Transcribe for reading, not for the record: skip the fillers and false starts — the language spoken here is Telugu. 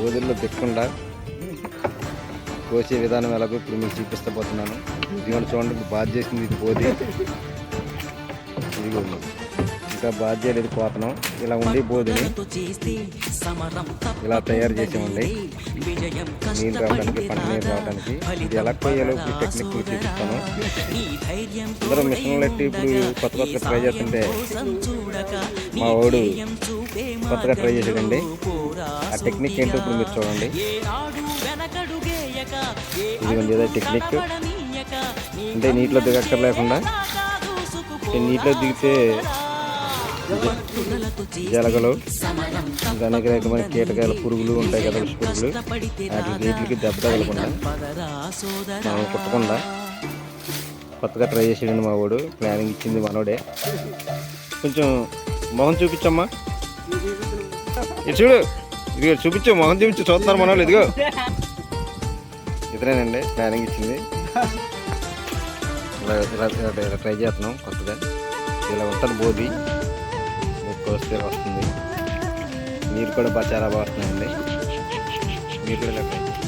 బోధుల్లో తిక్కకుండా కోసే విధానం ఎలాగో ఇప్పుడు మీకు చూపిస్తబోతున్నాను. ఇదిగోండి చూడండి, ఇప్పుడు బాధ చేసింది ఇది బోధి. ఇదిగోండి ఇంకా బాధ చేయలేదు, పోతున్నాం. ఇలా ఉండి బోధిని ఇలా తయారు చేసామండి నీళ్ళు రావడానికి, పంట నీరు రావడానికి. ఇది ఎలా కొయ్యాలో ఇప్పుడు టెక్నిక్ చూపిస్తాను. అందరూ మిషన్లు ఎట్టి ఇప్పుడు కొత్త ట్రై చేస్తుంటే మా వాడు కొత్తగా ట్రై చేసాడండి. ఆ టెక్నిక్ ఏంటో ఇప్పుడు మీరు చూడండి. ఇదిగోండి ఏదో టెక్నిక్ అంటే నీటిలో దిగక్కర్లేకుండా, నీటిలో దిగితే జలగలు ఇంకా అనేక రకమైన కీటకాయల పురుగులు ఉంటాయి కదా, పురుగులు వాటి నీటికి దెబ్బ తగలకుండా మనం కుట్టకుండా కొత్తగా ట్రై చేసాడండి మా వాడు. ప్లానింగ్ ఇచ్చింది మనోడే. కొంచెం మొహం చూపించమ్మా, ఇది చూడు, ఇదిగో చూపించు, మొహం చూపించు, చూస్తున్నారు మనోళ్ళు. ఇదిగో ఇతరేనండి ప్లానింగ్ ఇచ్చింది. ఇలా ట్రై చేస్తున్నాం కొత్తగా. ఇలా ఉంటుంది బోధి, కోస్తే వస్తుంది. నీరు కూడా చాలా బాగా వస్తున్నాయండి. మీరు కూడా ఇలా ట్రై చేయండి.